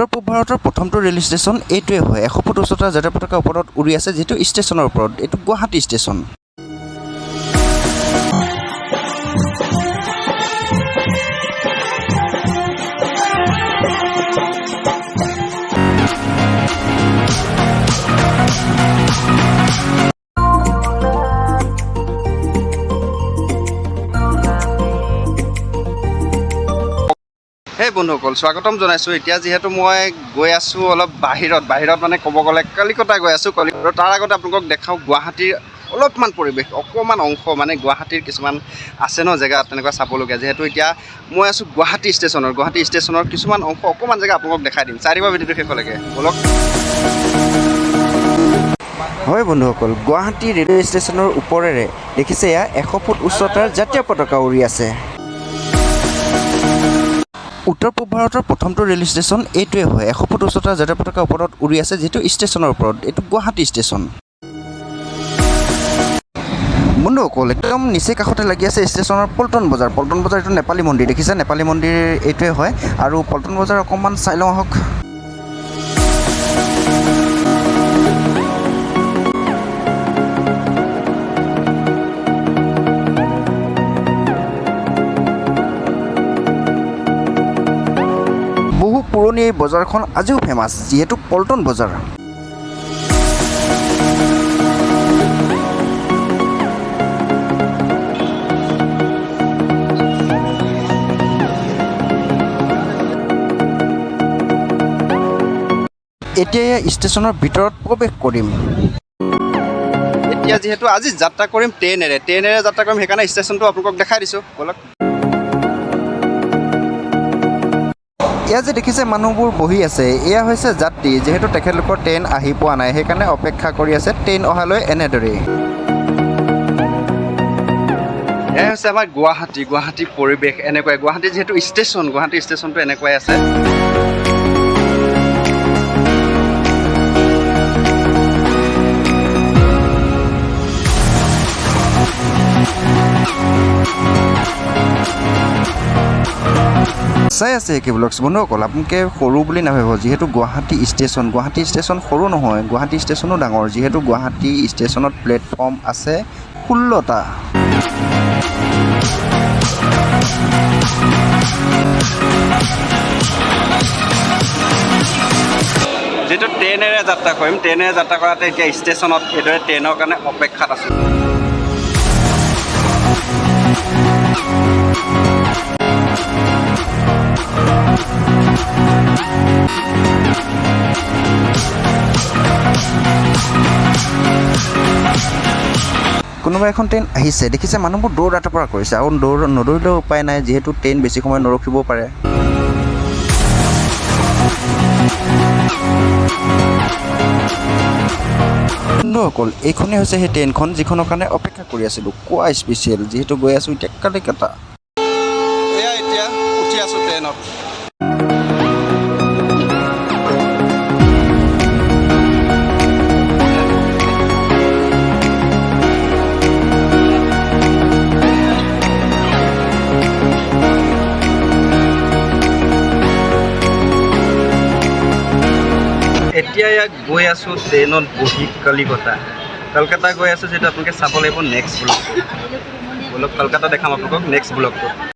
উত্তৰ পূব ভাৰতৰ প্ৰথমটো ৰেল ষ্টেচন এইটোৱে হয়। 100 ফুট উচ্চতাৰ জাতীয় পতাকাৰ ওপৰত উৰি আছে, যিটো ষ্টেচনৰ ওপৰত। এইটো গুৱাহাটী ষ্টেচন। হে বন্ধুসকল, স্বাগতম জনাইছোঁ। এতিয়া যিহেতু মই গৈ আছোঁ অলপ বাহিৰত মানে ক'ব গ'লে কলিকতা গৈ আছোঁ। কলিকতা তাৰ আগতে আপোনালোকক দেখাওঁ গুৱাহাটীৰ অলপমান পৰিৱেশ, অকণমান অংশ মানে গুৱাহাটীৰ কিছুমান আছে ন জেগা তেনেকুৱা চাবলগীয়া। যিহেতু এতিয়া মই আছোঁ গুৱাহাটী ষ্টেচনৰ কিছুমান অংশ অকণমান জেগা আপোনালোকক দেখাই দিম। চাই দিব ভিডিঅ'টো শেষলৈকে, বলক। হয় বন্ধুসকল, গুৱাহাটী ৰেলৱে ষ্টেচনৰ ওপৰেৰে দেখিছে এয়া 100 ফুট উচ্চতাৰ জাতীয় পতাকা উৰি আছে। উত্তৰ পূব ভাৰতৰ প্ৰথমটো ৰেল ষ্টেচন এইটোৱে হয়। 100 ফুট উচ্চতাৰ জাতীয় পতাকাৰ ওপৰত উৰি আছে, যিটো ষ্টেচনৰ ওপৰত। এইটো গুৱাহাটী ষ্টেচন। বন্ধুসকল, একদম নিচেই কাষতে লাগি আছে ষ্টেচনৰ পল্টন বজাৰ এইটো নেপালী মন্দিৰ দেখিছে। নেপালী মন্দিৰ এইটোৱে হয়। আৰু পল্টন বজাৰ অকণমান চাই লওঁ আহক। বহু পুৰণি এই বজাৰখন আজিও ফেমাছ, যিহেতু পল্টন বজাৰ। এতিয়া ষ্টেচনৰ ভিতৰত প্ৰৱেশ কৰিম। এতিয়া যিহেতু আজি যাত্ৰা কৰিম ট্ৰেইনেৰে যাত্ৰা কৰিম, সেইকাৰণে ষ্টেচনটো আপোনালোকক দেখাই দিছোঁ, বলক। এয়া যে দেখিছে মানুহবোৰ বহি আছে, এয়া হৈছে যাত্ৰী। যিহেতু তেখেতলোকৰ ট্ৰেইন আহি পোৱা নাই, সেইকাৰণে অপেক্ষা কৰি আছে ট্ৰেইন অহালৈ। এনেদৰেই এয়া হৈছে আমাৰ গুৱাহাটী পৰিৱেশ এনেকুৱাই। গুৱাহাটী যিহেতু গুৱাহাটী ষ্টেচনটো এনেকুৱাই আছে। চাই আছে কি ব্লগছ বন্ধুসকল, আপোনালোকে সৰু বুলি নাভাবিব। যিহেতু গুৱাহাটী ষ্টেচন সৰু নহয়, গুৱাহাটী ষ্টেচনো ডাঙৰ। যিহেতু গুৱাহাটী ষ্টেচনত প্লেটফৰ্ম আছে 16টা। যিহেতু ট্ৰেইনেৰে যাত্ৰা কৰিম, ট্ৰেইনেৰে যাত্ৰা কৰাতে এতিয়া ষ্টেচনত এইদৰে ট্ৰেইনৰ কাৰণে অপেক্ষাত আছোঁ। কোনোবা এখন ট্ৰেইন আহিছে দেখিছে, মানুহবোৰ দৌৰ পৰা কৰিছে। আৰু নদৌৰিলেও উপায় নাই, যিহেতু ট্ৰেইন বেছি সময় নৰখিবও পাৰে। বন্ধুসকল, এইখনেই হৈছে সেই ট্ৰেইনখন যিখনৰ কাৰণে অপেক্ষা কৰি আছিলোঁ। কোৱা স্পেচিয়েল, যিহেতু গৈ আছোঁ এতিয়া কলিকতা। এয়া এতিয়া উঠি আছোঁ ট্ৰেইনত। এতিয়া ইয়াক গৈ আছোঁ ট্ৰেইনত বহি কলকাতা গৈ আছোঁ। যিহেতু আপোনালোকে চাব লাগিব নেক্সট ব্লগ। কলকাতা দেখাম আপোনালোকক নেক্সট ব্লগটো।